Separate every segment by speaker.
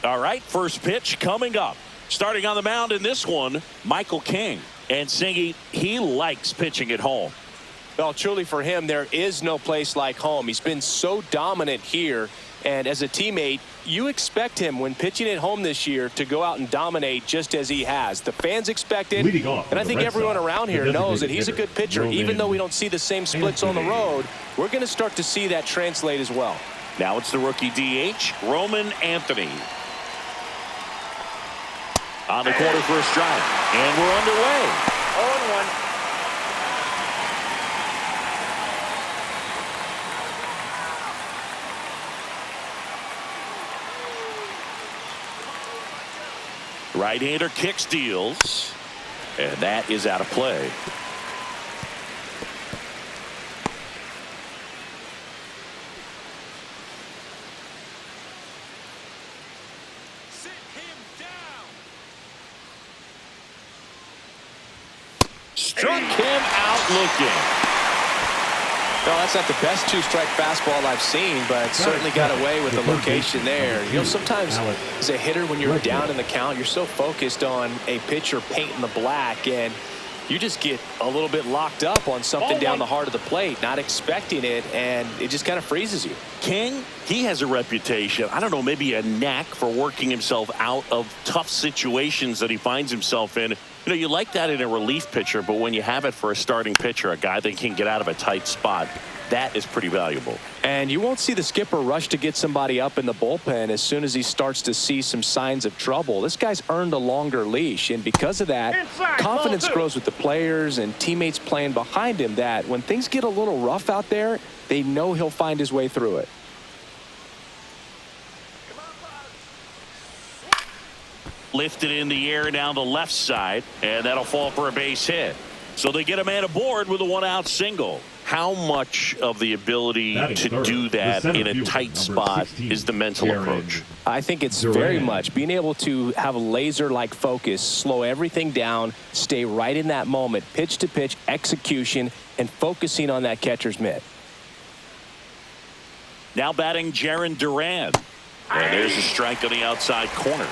Speaker 1: All right, first pitch coming up. Starting on the mound in this one, Michael King. And Singy, he likes pitching at home.
Speaker 2: Well, truly for him, there is no place like home. He's been so dominant here. And as a teammate, you expect him when pitching at home this year to go out and dominate just as he has. The fans expect it. And I think everyone around here knows that he's a good pitcher. Even though we don't see the same splits on the road, we're going to start to see that translate as well.
Speaker 1: Now it's the rookie DH, Roman Anthony. On the corner for a strike. And we're underway.
Speaker 3: 0-1.
Speaker 1: Right-hander kicks, deals, and that is out of play.
Speaker 3: Sit him down.
Speaker 1: Struck him out looking.
Speaker 2: No, that's not the best two-strike fastball I've seen, but certainly got away with the location there. You know, sometimes as a hitter, when you're down in the count, you're so focused on a pitcher painting the black, and you just get a little bit locked up on something down the heart of the plate, not expecting it, and it just kind of freezes you.
Speaker 1: King, he has a reputation, I don't know, maybe a knack for working himself out of tough situations that he finds himself in. You know, you like that in a relief pitcher, but when you have it for a starting pitcher, a guy that can get out of a tight spot, that is pretty valuable.
Speaker 2: And you won't see the skipper rush to get somebody up in the bullpen as soon as he starts to see some signs of trouble. This guy's earned a longer leash, and because of that, confidence grows with the players and teammates playing behind him, that when things get a little rough out there, they know he'll find his way through it.
Speaker 1: Lifted in the air down the left side, and that'll fall for a base hit. So they get a man aboard with a one-out single. How much of the ability to do that in a tight spot is the mental approach?
Speaker 2: I think it's very much being able to have a laser-like focus, slow everything down, stay right in that moment, pitch-to-pitch execution, and focusing on that catcher's mitt.
Speaker 1: Now batting Jarren Duran. And there's a strike on the outside corner.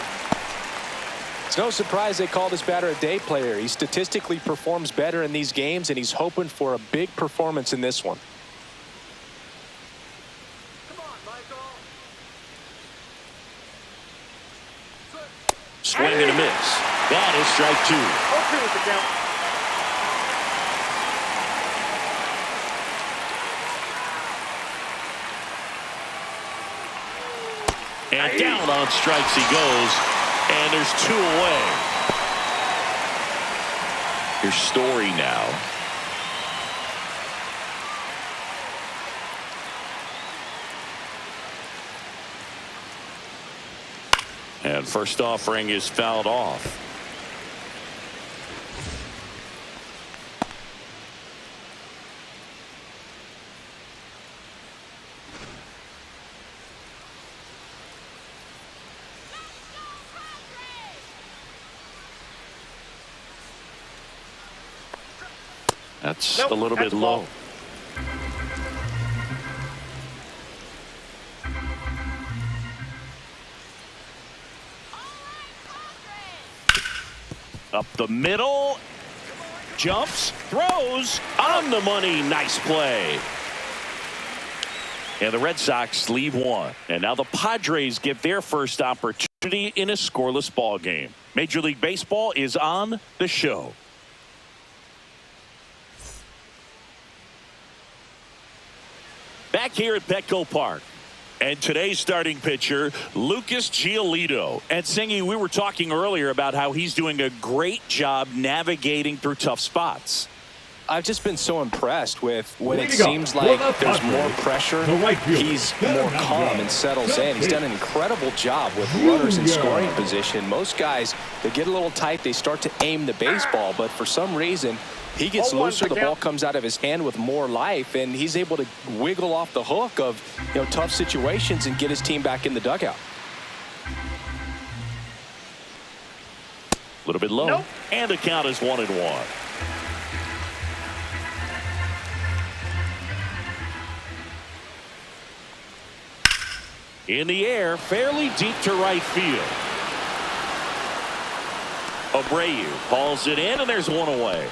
Speaker 2: It's no surprise they call this batter a day player. He statistically performs better in these games, and he's hoping for a big performance in this one.
Speaker 3: Come on, Michael.
Speaker 1: Swing and a miss. That is strike two.
Speaker 3: Okay with the count.
Speaker 1: And down on strikes he goes. And there's two away. Here's Story now. And first offering is fouled off. That's a little bit low. Up the middle. Jumps. Throws. On the money. Nice play. And the Red Sox leave one. And now the Padres get their first opportunity in a scoreless ball game. Major League Baseball is on the show. Back here at Petco Park. And today's starting pitcher, Lucas Giolito. And Singy, we were talking earlier about how he's doing a great job navigating through tough spots.
Speaker 2: I've just been so impressed with when it seems like there's more pressure, he's more calm and settles in. He's done an incredible job with runners in scoring position. Most guys, they get a little tight, they start to aim the baseball, but for some reason, he gets looser, the ball comes out of his hand with more life, and he's able to wiggle off the hook of, you know, tough situations and get his team back in the dugout.
Speaker 1: A little bit low. And the count is 1-1. In the air, fairly deep to right field. Abreu hauls it in, and there's one away.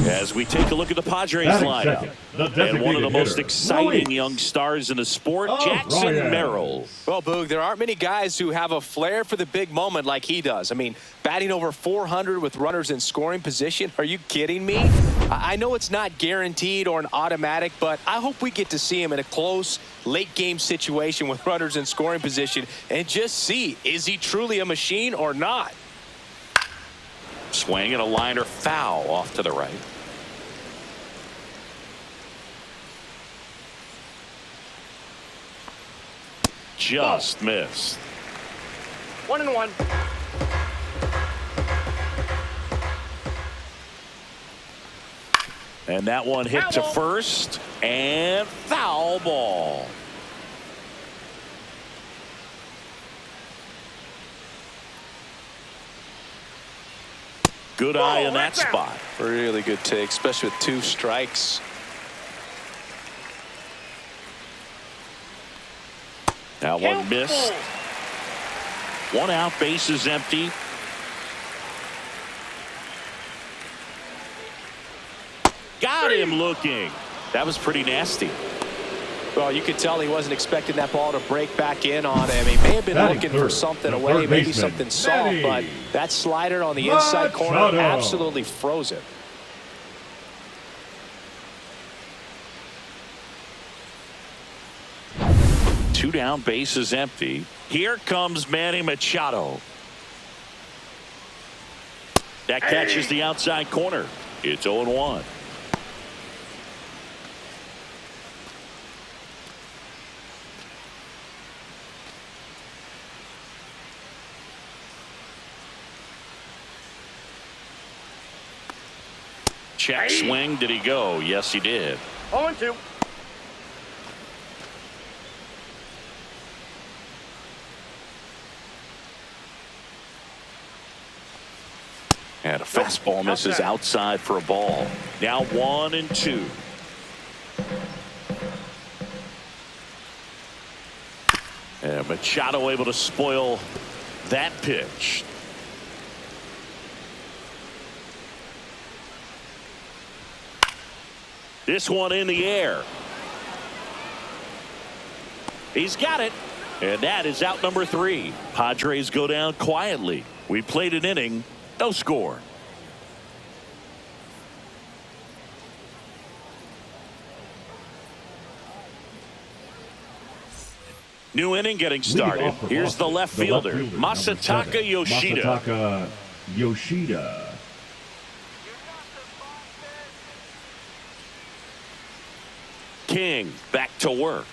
Speaker 1: As we take a look at the Padres lineup, and one of the most exciting young stars in the sport, Jackson Merrill.
Speaker 2: Well, Boog, there aren't many guys who have a flair for the big moment like he does. I mean, batting over 400 with runners in scoring position. Are you kidding me? I know it's not guaranteed or an automatic, but I hope we get to see him in a close, late-game situation with runners in scoring position and just see, is he truly a machine or not?
Speaker 1: Swing and a liner foul off to the right. Just missed.
Speaker 3: 1-1.
Speaker 1: And that one hit to first, and foul ball. Good eye in that spot.
Speaker 2: Really good take, especially with 2 strikes.
Speaker 1: Now one missed. 1 out, base is empty. Got him looking. That was pretty nasty.
Speaker 2: Well, you could tell he wasn't expecting that ball to break back in on him. He may have been looking for something away, maybe something soft, but that slider on the inside corner absolutely froze it.
Speaker 1: Two down, base is empty. Here comes Manny Machado. That catches the outside corner. It's 0-1. Check swing. Did he go? Yes, he did.
Speaker 3: 0-2.
Speaker 1: And a fastball misses outside for a ball. Now 1-2. And Machado able to spoil that pitch. This one in the air. He's got it. And that is out number 3. Padres go down quietly. We played an inning. No score. New inning getting started. Here's the left fielder, Masataka Yoshida.
Speaker 4: Masataka Yoshida.
Speaker 1: King back to work.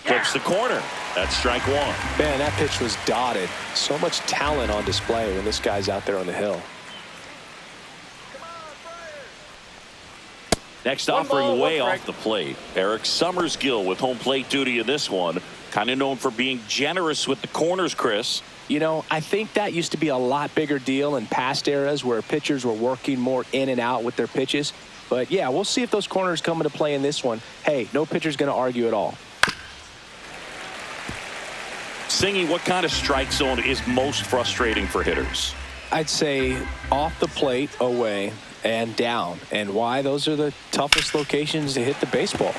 Speaker 1: Clips the corner. That's strike 1.
Speaker 2: Man, that pitch was dotted. So much talent on display when this guy's out there on the hill.
Speaker 1: Next offering way off the plate. Eric Summersgill with home plate duty in this one. Kind of known for being generous with the corners, Chris.
Speaker 2: You know, I think that used to be a lot bigger deal in past eras where pitchers were working more in and out with their pitches. But, yeah, we'll see if those corners come into play in this one. Hey, no pitcher's going to argue at all.
Speaker 1: Singy, what kind of strike zone is most frustrating for hitters?
Speaker 2: I'd say off the plate, away, and down. And why? Those are the toughest locations to hit the baseball.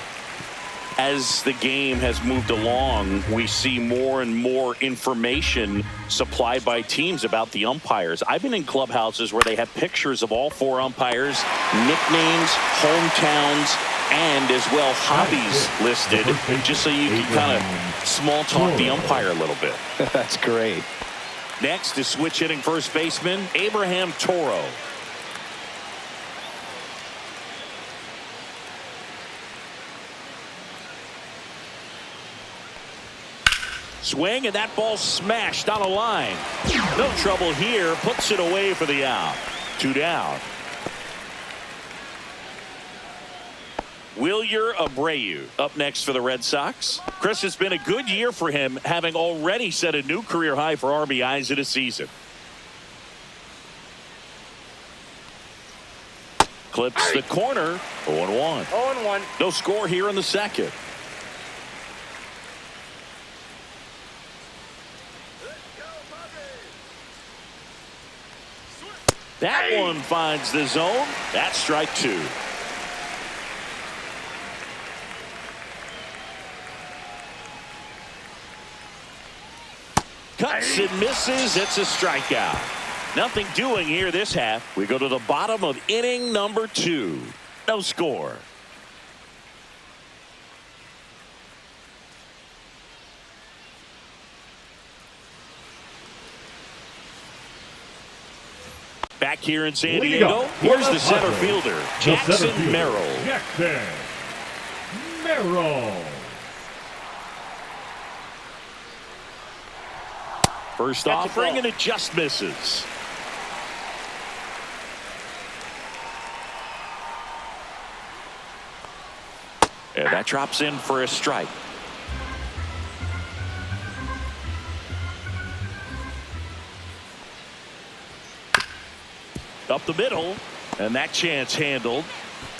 Speaker 1: As the game has moved along, we see more and more information supplied by teams about the umpires. I've been in clubhouses where they have pictures of all 4 umpires, nicknames, hometowns, and as well hobbies listed, just so you can kind of small talk the umpire a little bit.
Speaker 2: That's great.
Speaker 1: Next is switch hitting first baseman Abraham Toro. Swing, and that ball smashed on a line. No trouble here. Puts it away for the out. 2 down. Wilyer Abreu up next for the Red Sox. Chris, it's been a good year for him, having already set a new career high for RBIs in a season. Clips the corner. 0-1.
Speaker 3: 0-1.
Speaker 1: No score here in the second. That one finds the zone. That's strike two. Cuts and misses. It's a strikeout. Nothing doing here this half. We go to the bottom of inning number 2. No score. Back here in San Diego, here's the center fielder, Jackson Merrill.
Speaker 4: Jackson Merrill.
Speaker 1: First offering, and it just misses. And that drops in for a strike. Up the middle, and that chance handled.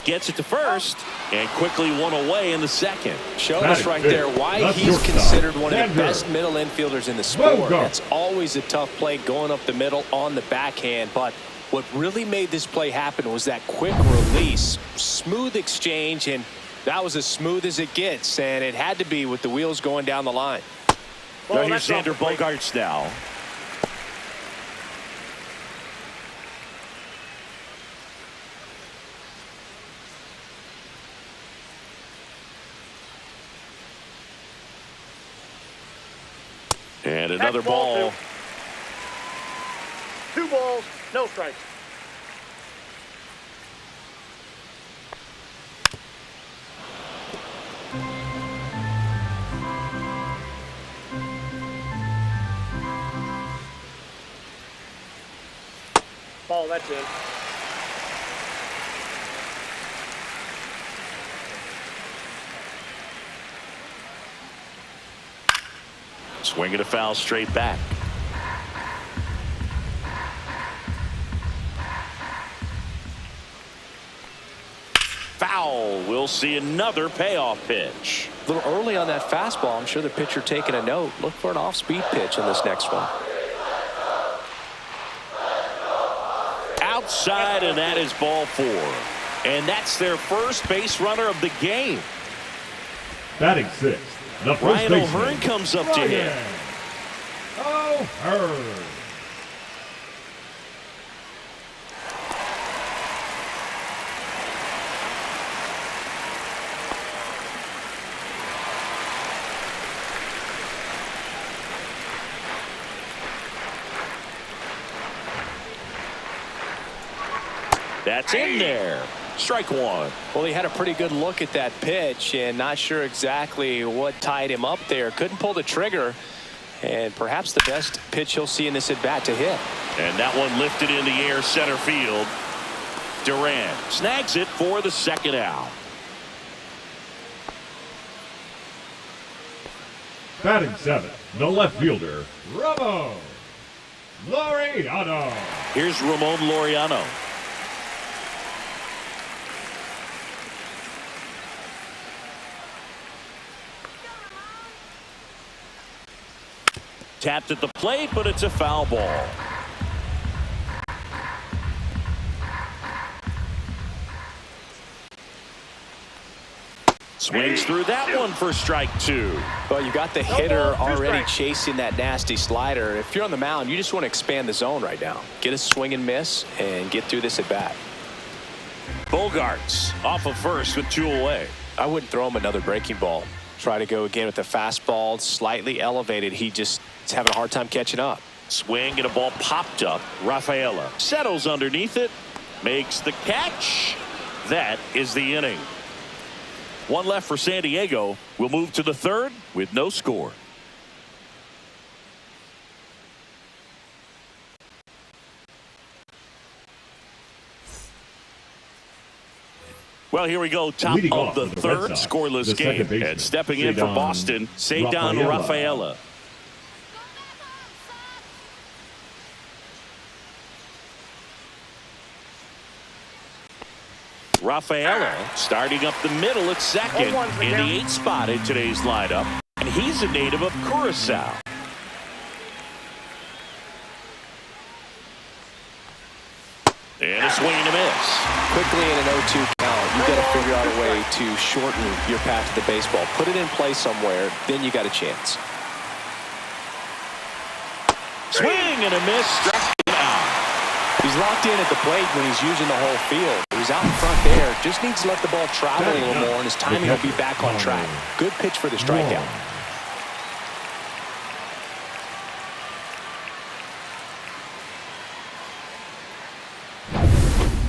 Speaker 1: Gets it to first, and quickly one away in the second.
Speaker 2: Showing us right there why he's considered one of the best middle infielders in the sport. That's always a tough play going up the middle on the backhand, but what really made this play happen was that quick release, smooth exchange, and that was as smooth as it gets, and it had to be with the wheels going down the line.
Speaker 1: Now here's Xander Bogaerts now. And another ball.
Speaker 3: 2 balls, no strikes. Ball, that's it.
Speaker 1: Swinging a foul straight back. Foul. We'll see another payoff pitch.
Speaker 2: A little early on that fastball. I'm sure the pitcher taking a note. Look for an off-speed pitch on this next one.
Speaker 1: Outside, and that is ball 4. And that's their first base runner of the game.
Speaker 4: Batting 6th. The first
Speaker 1: Ryan
Speaker 4: baseman,
Speaker 1: O'Hearn comes up to hit.
Speaker 4: O'Hearn.
Speaker 1: That's in there. Strike 1.
Speaker 2: Well, he had a pretty good look at that pitch and not sure exactly what tied him up there. Couldn't pull the trigger, and perhaps the best pitch he'll see in this at bat to hit.
Speaker 1: And that one lifted in the air center field. Durant snags it for the second out.
Speaker 4: Batting 7th. The left fielder, Ramon Laureano.
Speaker 1: Here's Ramon Laureano. Tapped at the plate, but it's a foul ball. Swings through that one for strike 2.
Speaker 2: Well, you got the hitter already chasing that nasty slider. If you're on the mound, you just want to expand the zone right now. Get a swing and miss and get through this at bat.
Speaker 1: Bogaerts off of first with 2 away.
Speaker 2: I wouldn't throw him another breaking ball. Try to go again with the fastball slightly elevated. He just is having a hard time catching up.
Speaker 1: Swing and a ball popped up. Rafaela settles underneath it, makes the catch. That is the inning. 1 left for San Diego. We'll move to the 3rd with no score. Well, here we go. Top
Speaker 4: Leading
Speaker 1: of
Speaker 4: off
Speaker 1: the
Speaker 4: for the
Speaker 1: 3rd
Speaker 4: Red Sox,
Speaker 1: seidan
Speaker 4: the second baseman,
Speaker 1: and stepping in for Boston, Ceddanne Rafaela. Rafaela starting up the middle at second in the 8th spot in today's lineup. And he's a native of Curacao. And a swing and a miss.
Speaker 2: Quickly in an 0-2 count, you've got to figure out a way to shorten your path to the baseball. Put it in play somewhere, then you got a chance.
Speaker 1: Swing and a miss. Struck him out.
Speaker 2: He's locked in at the plate when he's using the whole field. He's out in front there. Just needs to let the ball travel a little more, and his timing will be back on track. Good pitch for the strikeout.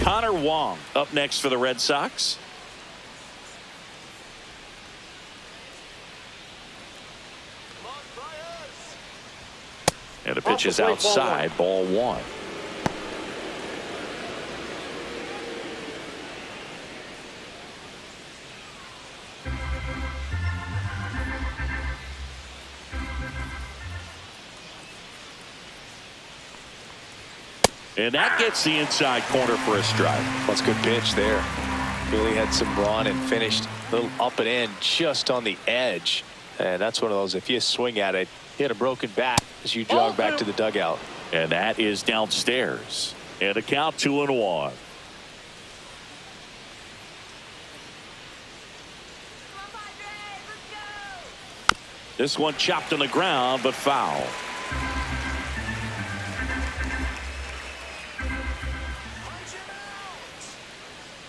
Speaker 1: Connor Wong up next for the Red Sox. And the pitch is outside, ball one. And that gets the inside corner for a strike.
Speaker 2: That's a good pitch there. Really had some run and finished a little up and in just on the edge. And that's one of those, if you swing at it, hit a broken bat as you jog back to the dugout.
Speaker 1: And that is downstairs. And a count 2-1. This one chopped on the ground, but foul.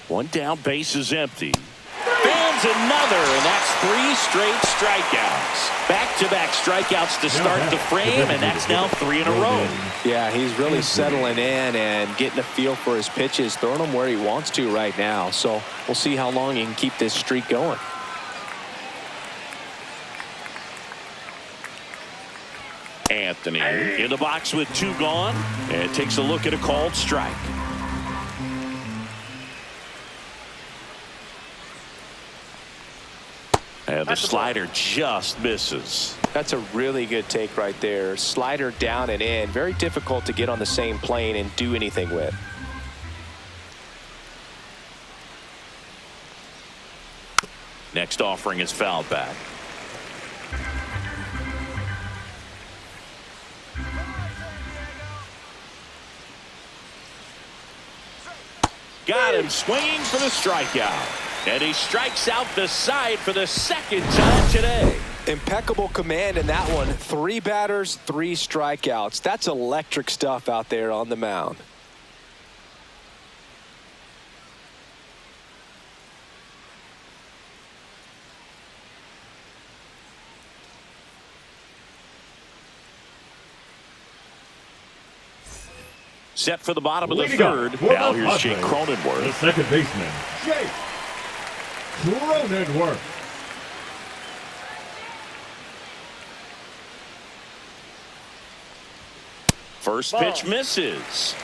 Speaker 1: One down, base is empty. Fans another, and that's 3 straight strikeouts. Back-to-back strikeouts to start the frame, and that's now 3 in a row.
Speaker 2: Yeah, he's really settling in and getting a feel for his pitches, throwing them where he wants to right now. So we'll see how long he can keep this streak going.
Speaker 1: Anthony in the box with 2 gone, and takes a look at a called strike. And the slider just misses.
Speaker 2: That's a really good take right there. Slider down and in. Very difficult to get on the same plane and do anything with.
Speaker 1: Next offering is fouled back. Got him swinging for the strikeout. And he strikes out the side for the 2nd time today.
Speaker 2: Impeccable command in that one. 3 batters, 3 strikeouts. That's electric stuff out there on the mound.
Speaker 1: Set for the bottom of the 3rd. Now here's Jake Cronenworth.
Speaker 4: The second baseman, Jake Cronenworth.
Speaker 1: First pitch misses.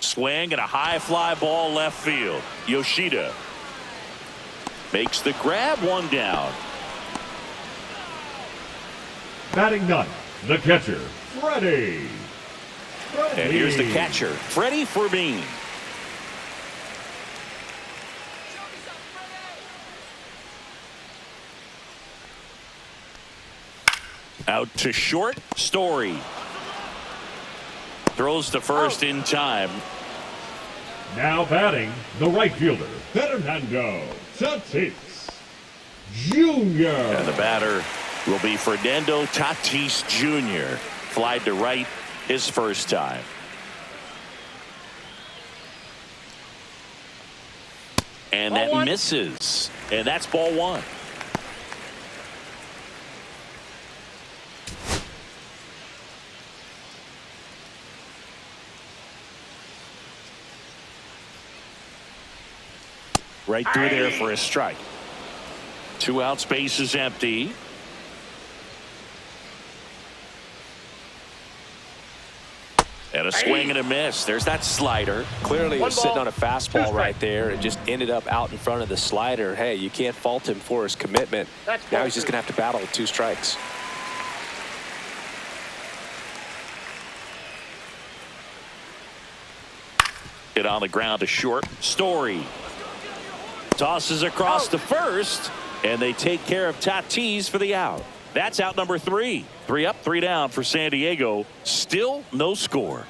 Speaker 1: Swing and a high fly ball left field. Yoshida makes the grab, 1 down.
Speaker 4: Batting 9th, the catcher, Freddie.
Speaker 1: And here's the catcher, Freddie Fermin. Out to short, Story. Throws to first in time.
Speaker 4: Now batting, the right fielder, Fernando Tatis Jr.
Speaker 1: And the batter will be Fernando Tatis Jr. Flied to right his first time. And that misses. And that's ball 1. Right through there for a strike. 2 outs, base is empty. And a swing and a miss. There's that slider.
Speaker 2: Clearly he was sitting on a fastball right there and just ended up out in front of the slider. Hey, you can't fault him for his commitment. Now he's just going to have to battle with 2 strikes.
Speaker 1: Hit on the ground to short. Story tosses across to first, And they take care of Tatis for the out. That's out number 3. 3 up, 3 down for San Diego. Still no score.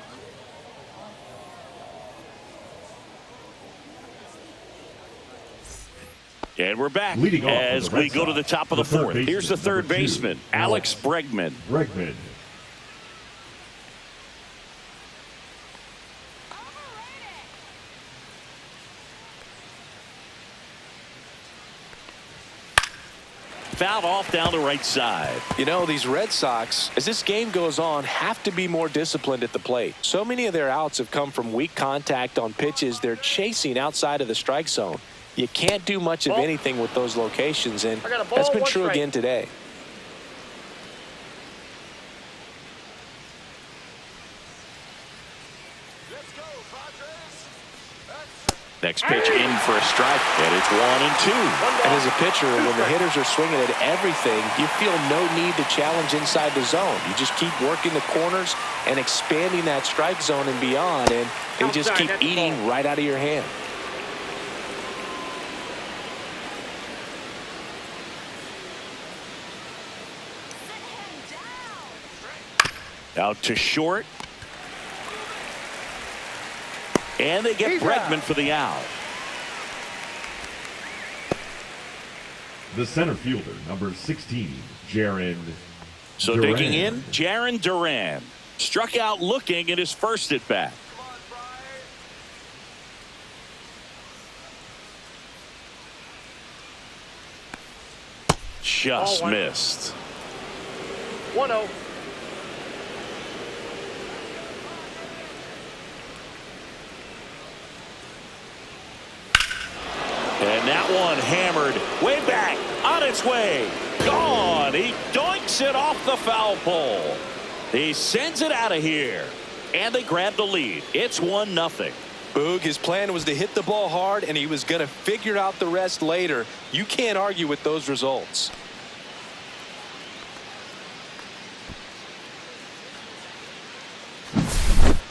Speaker 1: And we're back as we go to the top of the 4th. Here's the third baseman, Alex Bregman. Fouled off down the right side.
Speaker 2: You know, these Red Sox, as this game goes on, have to be more disciplined at the plate. So many of their outs have come from weak contact on pitches they're chasing outside of the strike zone. You can't do much of anything with those locations, and that's been true again today.
Speaker 1: Next pitch in for a strike, and it's 1-2.
Speaker 2: And as a pitcher, when the hitters are swinging at everything, you feel no need to challenge inside the zone. You just keep working the corners and expanding that strike zone and beyond, and they just keep eating right out of your hand.
Speaker 1: Out to short. And they get Bregman for the out.
Speaker 4: The center fielder, number 16, Jarren
Speaker 1: So
Speaker 4: Duran.
Speaker 1: digging in, Jarren Duran. Struck out looking in his first at bat. Just missed.
Speaker 3: 1-0.
Speaker 1: And that one hammered way back on its way. Gone. He doinks it off the foul pole. He sends it out of here. And they grab the lead. It's 1-0.
Speaker 2: Boog, his plan was to hit the ball hard, and he was going to figure out the rest later. You can't argue with those results.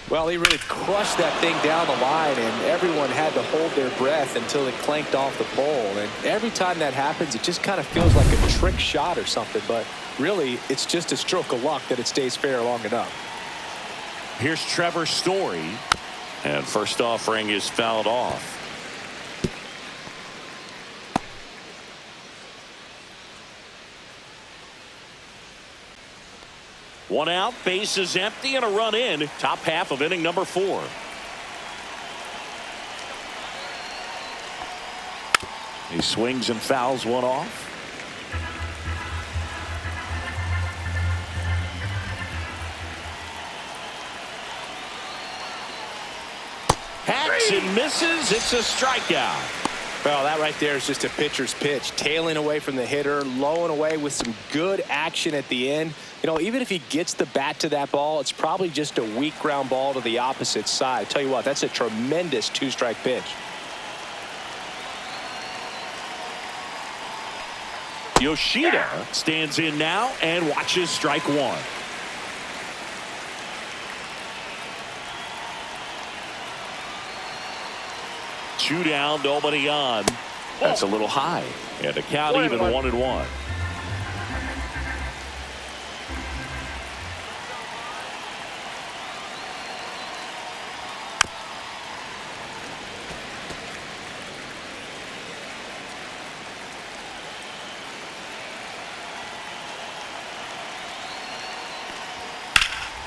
Speaker 2: Well, he really crushed that thing down the line, and everyone had to hold their breath until it clanked off the pole. And every time that happens, it just kind of feels like a trick shot or something. But really, it's just a stroke of luck that it stays fair long enough.
Speaker 1: Here's Trevor Story. And first offering is fouled off. One out, bases empty, and a run in. Top half of inning number 4. He swings and fouls one off. Hacks and misses. It's a strikeout.
Speaker 2: Well, that right there is just a pitcher's pitch. Tailing away from the hitter, lowing away with some good action at the end. You know, even if he gets the bat to that ball, it's probably just a weak ground ball to the opposite side. I tell you what, that's a tremendous 2-strike pitch.
Speaker 1: Yoshida stands in now and watches strike 1. Two down, nobody on. That's a little high. And the count even 1-1.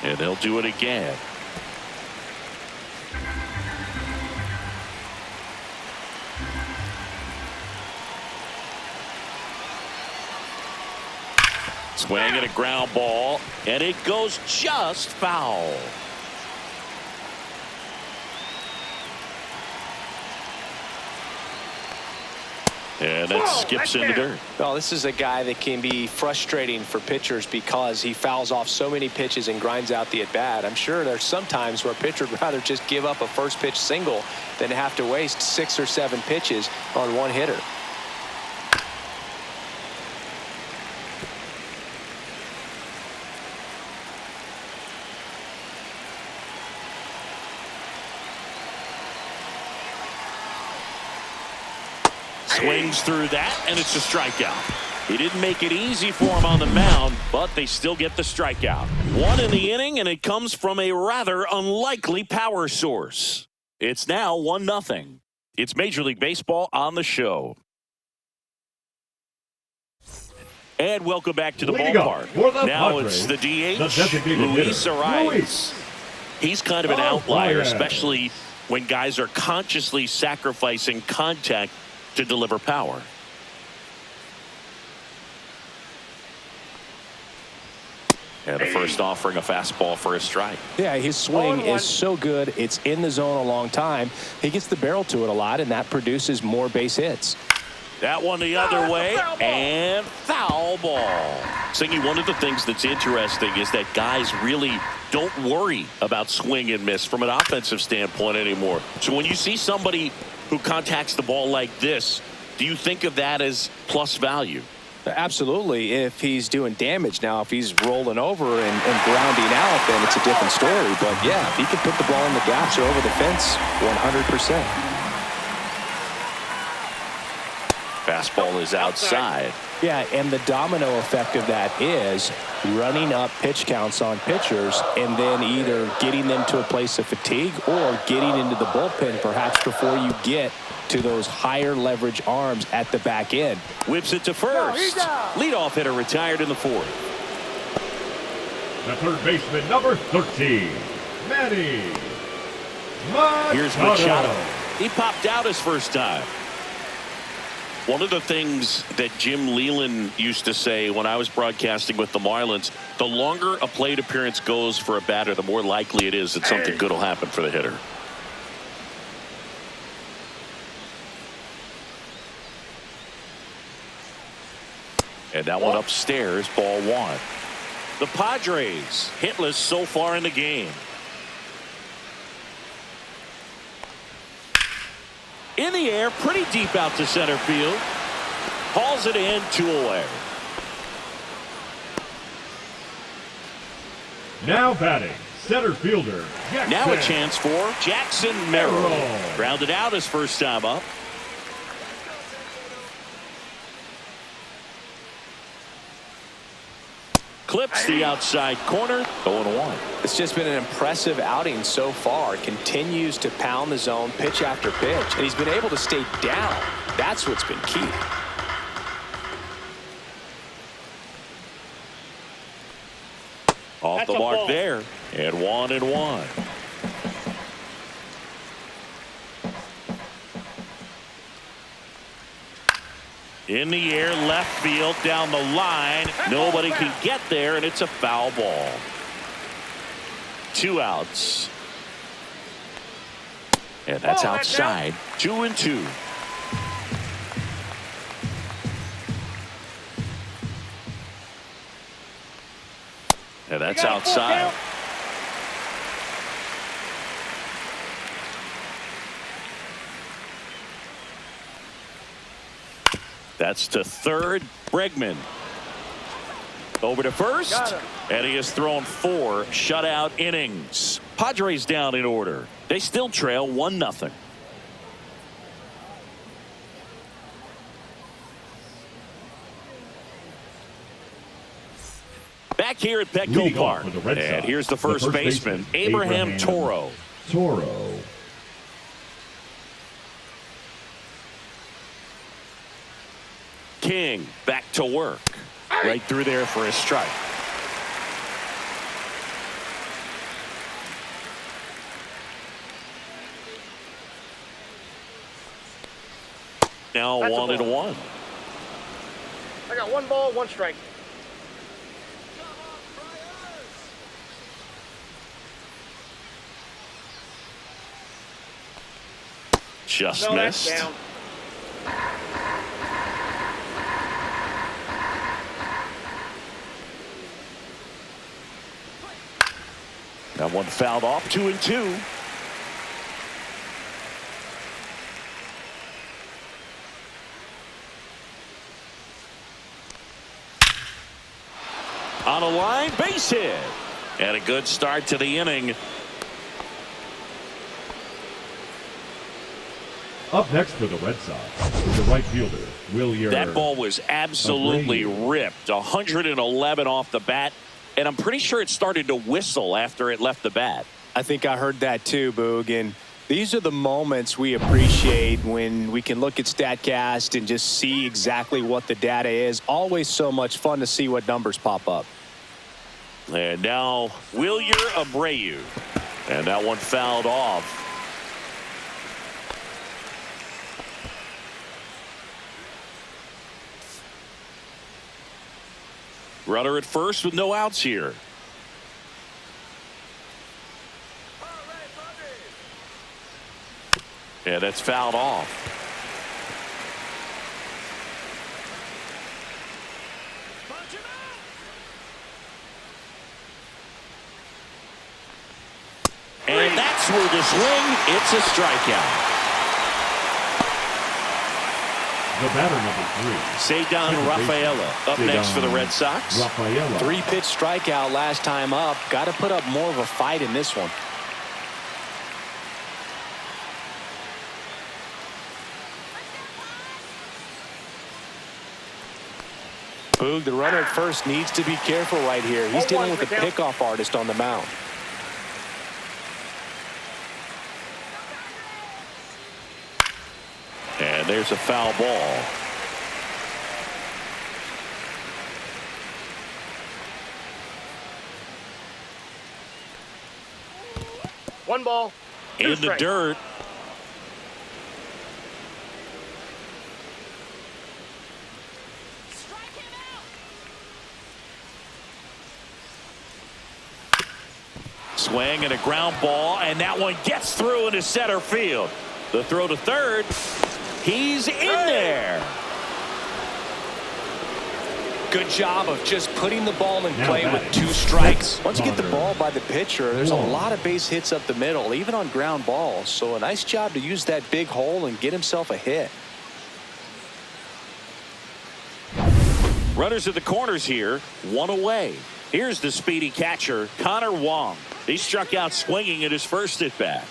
Speaker 1: And they'll do it again. Swing and a ground ball, and it goes just foul. And that skips in the dirt.
Speaker 2: Well, this is a guy that can be frustrating for pitchers because he fouls off so many pitches and grinds out the at-bat. I'm sure there's some times where a pitcher would rather just give up a first pitch single than have to waste 6 or 7 pitches on one hitter.
Speaker 1: Swings through that, and it's a strikeout. He didn't make it easy for him on the mound, but they still get the strikeout. One in the inning, and it comes from a rather unlikely power source. It's now 1-0. It's Major League Baseball on the show. And welcome back to the ballpark. Now it's the DH, Luis Arias. He's kind of an outlier, especially when guys are consciously sacrificing contact to deliver power. And the first offering a fastball for a strike.
Speaker 2: Yeah, his swing is so good. It's in the zone a long time. He gets the barrel to it a lot, and that produces more base hits.
Speaker 1: That one the other way, and foul ball. Singy, one of the things that's interesting is that guys really don't worry about swing and miss from an offensive standpoint anymore. So when you see somebody who contacts the ball like this, do you think of that as plus value?
Speaker 2: Absolutely, if he's doing damage. Now, if he's rolling over and grounding out, then it's a different story. But, yeah, if he can put the ball in the gaps or over the fence, 100%.
Speaker 1: Fastball is outside.
Speaker 2: Yeah, and the domino effect of that is running up pitch counts on pitchers and then either getting them to a place of fatigue or getting into the bullpen perhaps before you get to those higher leverage arms at the back end.
Speaker 1: Whips it to first. Leadoff hitter retired in the fourth.
Speaker 4: The third baseman, number 13, Manny Machado.
Speaker 1: Here's Machado. He popped out his first time. One of the things that Jim Leland used to say when I was broadcasting with the Marlins, the longer a plate appearance goes for a batter, the more likely it is that something good will happen for the hitter. And that one upstairs, ball one. The Padres hitless so far in the game. In the air, pretty deep out to center field. Hauls it in, 2 away.
Speaker 4: Now batting, center fielder, Jackson.
Speaker 1: Now a chance for Jackson Merrill. Grounded out his first time up. Clips the outside corner, 0-1.
Speaker 2: It's just been an impressive outing so far. Continues to pound the zone pitch after pitch, and he's been able to stay down. That's what's been key.
Speaker 1: Off the mark there, and 1-1. In the air, left field, down the line. Nobody can get there, and it's a foul ball. 2 outs. And that's outside. 2-2. And that's outside. That's to third. Bregman over to first, and he has thrown 4 shutout innings. Padres down in order. They still trail 1-0. Back here at Petco Park, and here's the first baseman, Abraham Toro. King back to work. Right through there for a strike. Now 1-1.
Speaker 3: I got 1 ball, 1 strike.
Speaker 1: Just missed.
Speaker 3: Down.
Speaker 1: That one fouled off. 2-2. On a line, base hit. And a good start to the inning.
Speaker 4: Up next for the Red Sox is the right fielder,
Speaker 1: That ball was absolutely ripped. 111 off the bat, and I'm pretty sure it started to whistle after it left the bat.
Speaker 2: I think I heard that too, Boog. And these are the moments we appreciate when we can look at StatCast and just see exactly what the data is. Always so much fun to see what numbers pop up.
Speaker 1: And now Wilyer Abreu. And that one fouled off. Runner at first with no outs here. Yeah, that's fouled off. And that's where the swing. It's a strikeout.
Speaker 4: The batter, number 3.
Speaker 1: Cedar Rafaela up next for the Red Sox.
Speaker 2: 3-pitch strikeout last time up. Got to put up more of a fight in this one. Boog, the runner at first needs to be careful right here. He's dealing with the pickoff artist on the mound.
Speaker 1: And there's a foul ball.
Speaker 3: One ball.
Speaker 1: In the dirt. Swing and a ground ball, and that one gets through into center field. The throw to third. He's in there.
Speaker 2: Good job of just putting the ball in play with 2 strikes. Once you get the ball by the pitcher, there's a lot of base hits up the middle, even on ground balls. So a nice job to use that big hole and get himself a hit.
Speaker 1: Runners at the corners here, 1 away. Here's the speedy catcher, Connor Wong. He struck out swinging at his first at bat.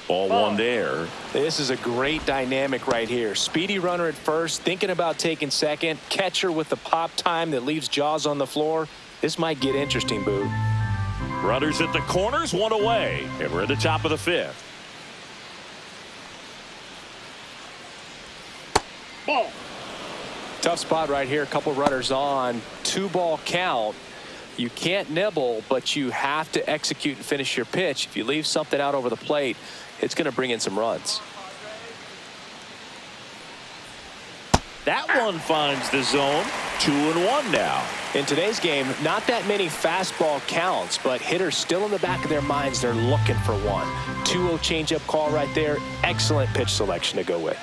Speaker 1: Ball 1 there.
Speaker 2: This is a great dynamic right here. Speedy runner at first, thinking about taking second. Catcher with the pop time that leaves Jaws on the floor. This might get interesting, Boo.
Speaker 1: Runners at the corners, 1 away. And we're at the top of the 5th.
Speaker 3: Ball.
Speaker 2: Tough spot right here. A couple runners on. 2-ball count. You can't nibble, but you have to execute and finish your pitch. If you leave something out over the plate, it's going to bring in some runs.
Speaker 1: That one finds the zone. 2-1 now.
Speaker 2: In today's game, not that many fastball counts, but hitters still in the back of their minds, they're looking for one. 2-0 changeup call right there. Excellent pitch selection to go with.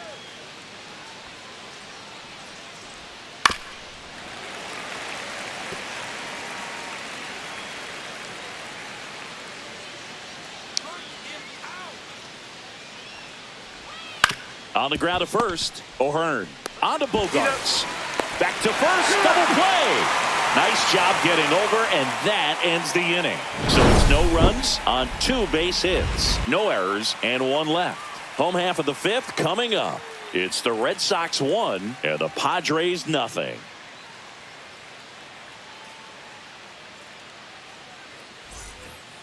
Speaker 1: On the ground to first, O'Hearn. On to Bogarts. Back to first, double play. Nice job getting over, and that ends the inning. So it's no runs on 2 base hits. No errors, and 1 left. Home half of the 5th coming up. It's the Red Sox 1 and the Padres nothing.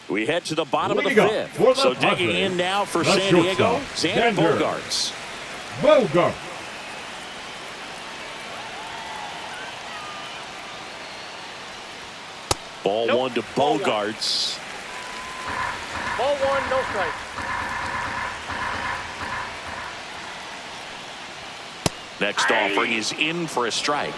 Speaker 1: We head to the bottom of the 5th. So digging in now for San Diego, Xander Bogaerts. Ball 1 to Bogaerts.
Speaker 3: Ball 1, no strike.
Speaker 1: Next offering is in for a strike.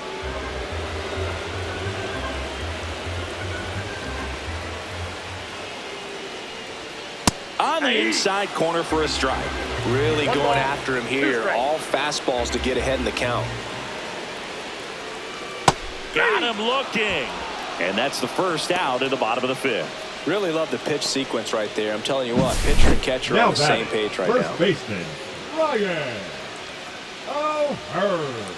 Speaker 1: On the inside corner for a strike.
Speaker 2: Really going after him here. All fastballs to get ahead in the count.
Speaker 1: Got him looking. And that's the first out in the bottom of the 5th.
Speaker 2: Really love the pitch sequence right there. I'm telling you what, pitcher and catcher are on the same page right now.
Speaker 4: First baseman, Ryan O'Hearn.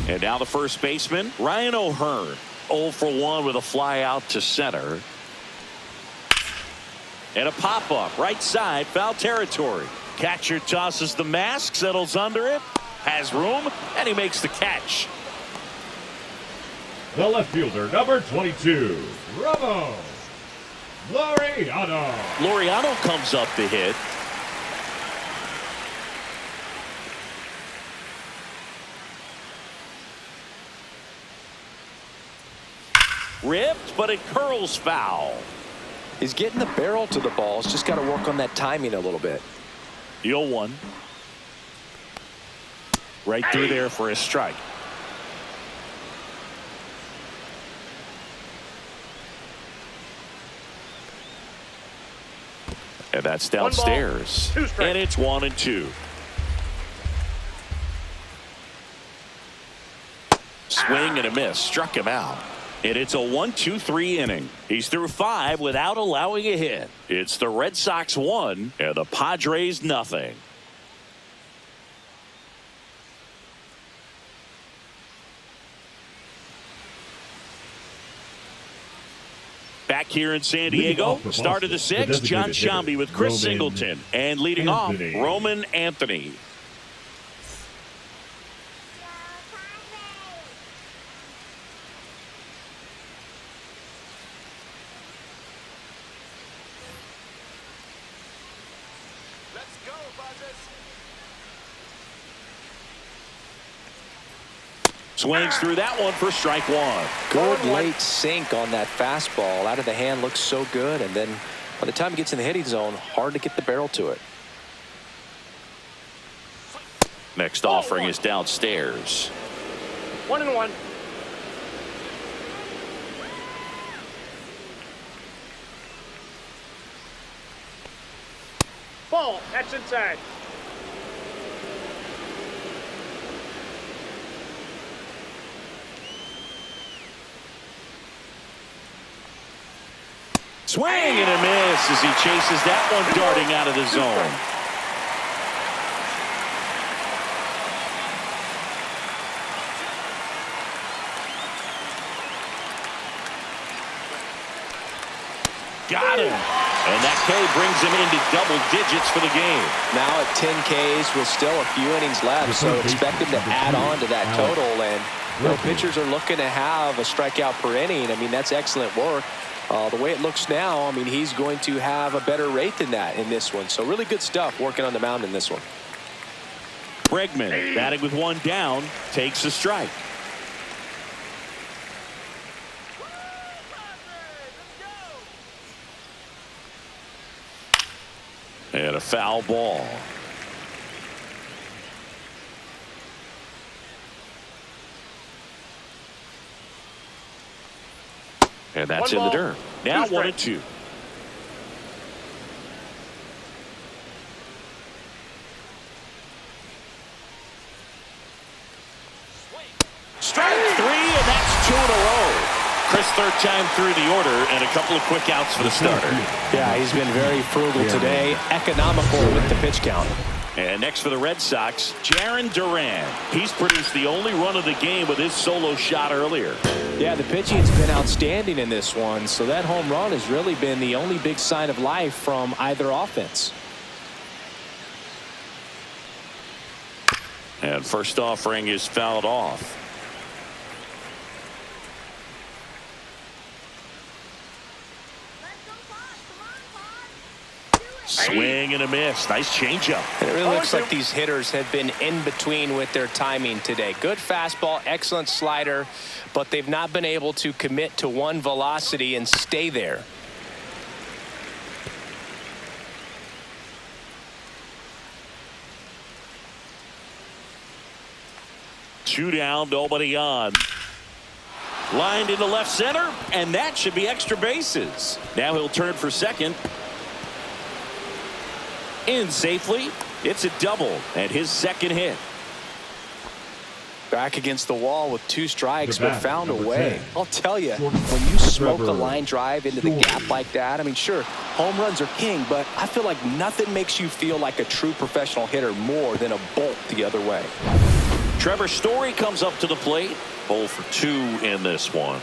Speaker 1: And now the first baseman, Ryan O'Hearn. 0 for 1 with a fly out to center. And a pop-up right side, foul territory. Catcher tosses the mask, settles under it, has room, and he makes the catch.
Speaker 4: The left fielder, number 22, Ramos. Laureano
Speaker 1: comes up to hit. Ripped, but it curls foul.
Speaker 2: He's getting the barrel to the ball. He's just got to work on that timing a little bit.
Speaker 1: The 0-1. Right through there for a strike. And that's downstairs. And it's 1-2. Swing and a miss. Struck him out. And it's a 1-2-3 inning. He's through 5 without allowing a hit. It's the Red Sox 1 and the Padres nothing. Back here in San Diego, start of the 6th, John Sciambi with Chris Singleton. And leading off, Roman Anthony. Swings through that one for strike 1.
Speaker 2: Good late sink on that fastball. Out of the hand, looks so good. And then by the time he gets in the hitting zone, hard to get the barrel to it.
Speaker 1: Next offering is downstairs.
Speaker 3: 1-1. Ball. That's inside.
Speaker 1: Swing and a miss as he chases that one darting out of the zone. Got him. And that K brings him into double digits for the game.
Speaker 2: Now at 10 Ks with still a few innings left, so expect him to add on to that total. And pitchers are looking to have a strikeout per inning. I mean, that's excellent work. The way it looks now, I mean, he's going to have a better rate than that in this one. So really good stuff working on the mound in this one.
Speaker 1: Bregman batting with 1 down, takes a strike. And a foul ball. And that's in the dirt. Now 1-2. Strike 3, and that's 2 in a row. Chris, third time through the order, and a couple of quick outs for the starter.
Speaker 2: Yeah, he's been very frugal today, economical with the pitch count.
Speaker 1: And next for the Red Sox, Jarren Duran. He's produced the only run of the game with his solo shot earlier.
Speaker 2: Yeah, the pitching's been outstanding in this one, so that home run has really been the only big sign of life from either offense.
Speaker 1: And first offering is fouled off. Swing and a miss. Nice changeup.
Speaker 5: And it really looks like these hitters have been in between with their timing today. Good fastball, excellent slider, but they've not been able to commit to one velocity and stay there.
Speaker 1: Two down, nobody on. Lined into left center, and that should be extra bases. Now he'll turn for second. In safely. It's a double and his second hit.
Speaker 2: Back against the wall with 2 strikes, but found a way. I'll tell you, when you smoke a line drive into the gap like that, I mean, sure, home runs are king, but I feel like nothing makes you feel like a true professional hitter more than a bolt the other way.
Speaker 1: Trevor Story comes up to the plate. 0 for 2 in this one.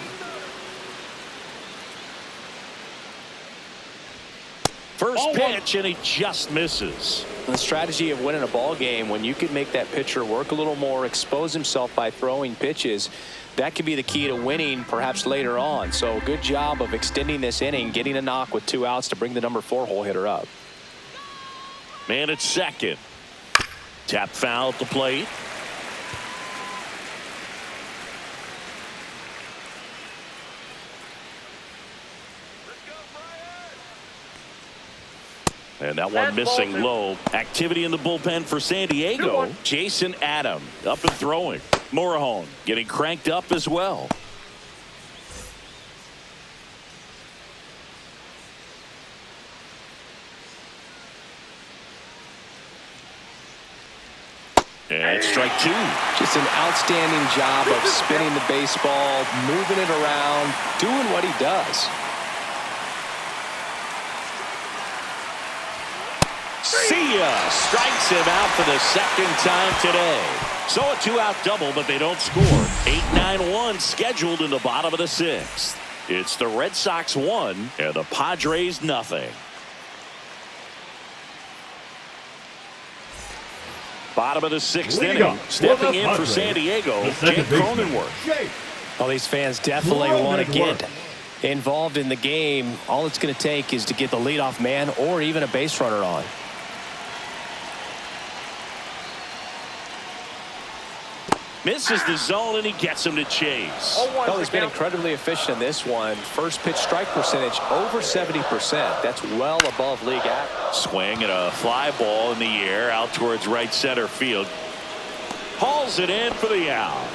Speaker 1: First pitch, and he just misses.
Speaker 5: The strategy of winning a ball game, when you could make that pitcher work a little more, expose himself by throwing pitches, that could be the key to winning perhaps later on. So good job of extending this inning, getting a knock with 2 outs to bring the number 4 hole hitter up.
Speaker 1: Man at second. Tap foul at the plate. And that one missing low. Activity in the bullpen for San Diego. Jason Adam up and throwing. Morejon getting cranked up as well. And strike 2.
Speaker 5: Just an outstanding job of spinning the baseball, moving it around, doing what he does.
Speaker 1: See ya! Strikes him out for the second time today. So a 2-out double, but they don't score. 8-9-1 scheduled in the bottom of the 6th. It's the Red Sox 1 and the Padres nothing. Bottom of the 6th inning. Stepping in for San Diego, Jake Cronenworth.
Speaker 5: Well, these fans definitely want to get involved in the game. All it's going to take is to get the leadoff man or even a base runner on.
Speaker 1: Misses the zone, and he gets him to chase.
Speaker 5: Well, he's been incredibly efficient in this one. First pitch strike percentage over 70%. That's well above league average.
Speaker 1: Swing and a fly ball in the air out towards right center field. Hauls it in for the out.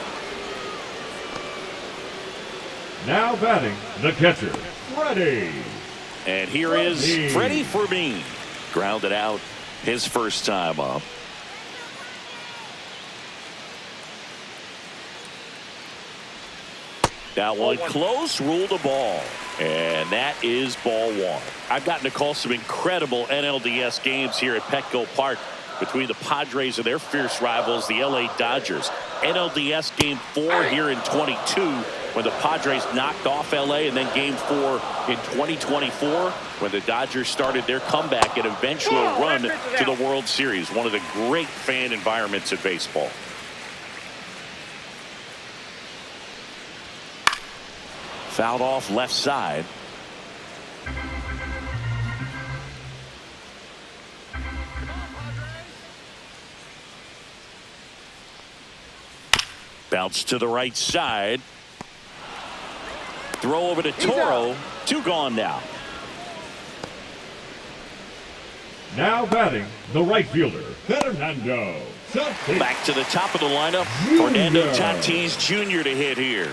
Speaker 4: Now batting, the catcher, Freddie.
Speaker 1: And here is Freddie Fermin. Grounded out his first time up. That one close, ruled a ball. And that is ball 1. I've gotten to call some incredible NLDS games here at Petco Park between the Padres and their fierce rivals, the LA Dodgers. NLDS Game 4 here in 22 when the Padres knocked off LA, and then Game 4 in 2024 when the Dodgers started their comeback and eventual run to the World Series. One of the great fan environments in baseball. Fouled off left side. Bounce to the right side. Throw over to Toro. 2 gone now.
Speaker 4: Now batting, the right fielder, Fernando Tatis.
Speaker 1: Back to the top of the lineup. Fernando Tatis Jr. to hit here.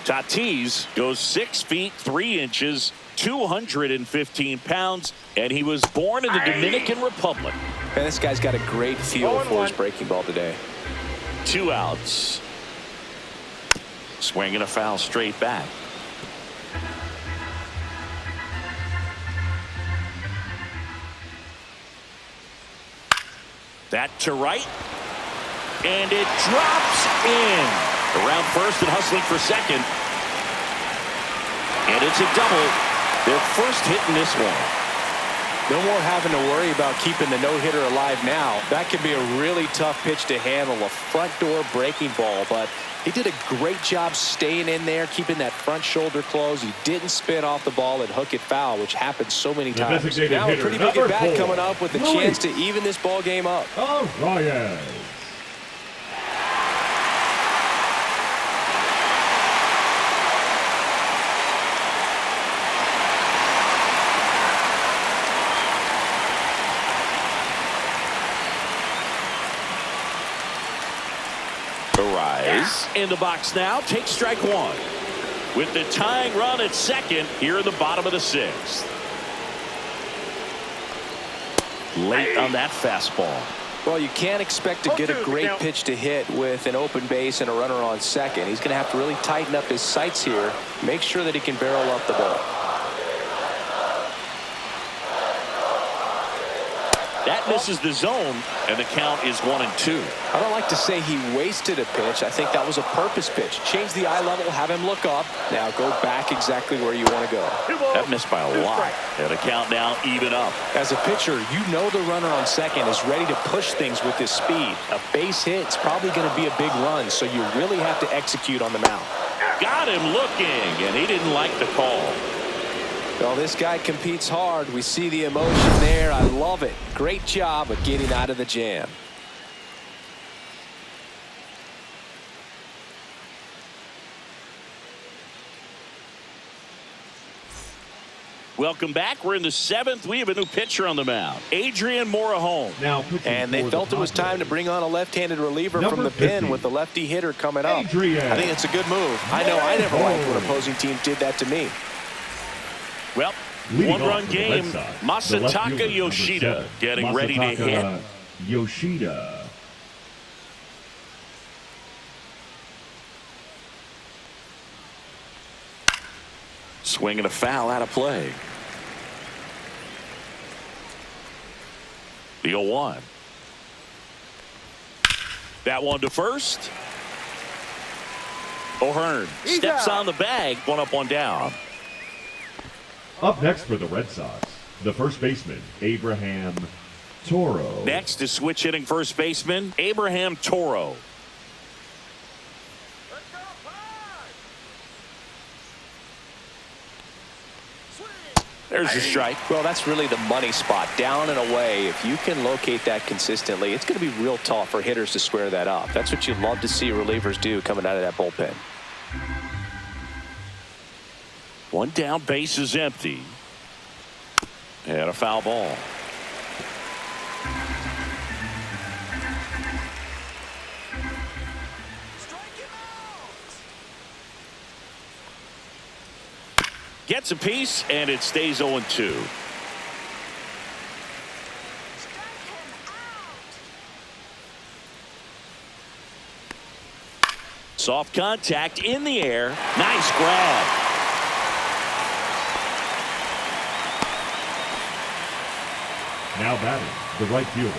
Speaker 1: Tatis goes 6 feet 3 inches, 215 pounds, and he was born in the Dominican Republic.
Speaker 5: And this guy's got a great feel for his breaking ball today.
Speaker 1: 2 outs. Swinging a foul straight back. That to right. And it drops in. Around first and hustling for second. And it's a double. Their first hit in this one.
Speaker 5: No more having to worry about keeping the no-hitter alive now. That could be a really tough pitch to handle, a front door breaking ball, but he did a great job staying in there, keeping that front shoulder closed. He didn't spin off the ball and hook it foul, which happens so many times. Now a pretty big at bat coming up with a chance to even this ball game up.
Speaker 4: Ryan.
Speaker 1: In the box now, takes strike 1. With the tying run at second here in the bottom of the 6th. Late on that fastball.
Speaker 5: Well, you can't expect to get a great pitch to hit with an open base and a runner on second. He's going to have to really tighten up his sights here, make sure that he can barrel up the ball.
Speaker 1: That misses the zone, and the count is 1-2.
Speaker 2: I don't like to say he wasted a pitch. I think that was a purpose pitch. Change the eye level, have him look up. Now go back exactly where you want to go.
Speaker 1: That missed by a lot. And the count now even up.
Speaker 2: As a pitcher, you know the runner on second is ready to push things with his speed. A base hit's probably going to be a big run, so you really have to execute on the mound.
Speaker 1: Got him looking, and he didn't like the call.
Speaker 2: Well, this guy competes hard. We see the emotion there. I love it. Great job of getting out of the jam.
Speaker 1: Welcome back. We're in the 7th. We have a new pitcher on the mound, Adrian Morejon.
Speaker 2: And they felt it was time to bring on a left-handed reliever from the pen with the lefty hitter coming up. I think it's a good move. I know I never liked when opposing teams did that to me.
Speaker 1: Well, one-run game. Masataka Yoshida getting ready to hit.
Speaker 4: Yoshida.
Speaker 1: Swinging a foul out of play. The 0-1. That one to first. O'Hearn steps on the bag. One up, one down.
Speaker 4: Up next for the Red Sox, the first baseman, Abraham Toro.
Speaker 1: Next is switch hitting first baseman, Abraham Toro. There's a strike.
Speaker 2: Well, that's really the money spot, down and away. If you can locate that consistently, it's going to be real tough for hitters to square that up. That's what you'd love to see relievers do coming out of that bullpen.
Speaker 1: One down, base is empty. And a foul ball. Gets a piece, and it stays 0-2. Soft contact in the air. Nice grab.
Speaker 4: Now batting, the right fielder,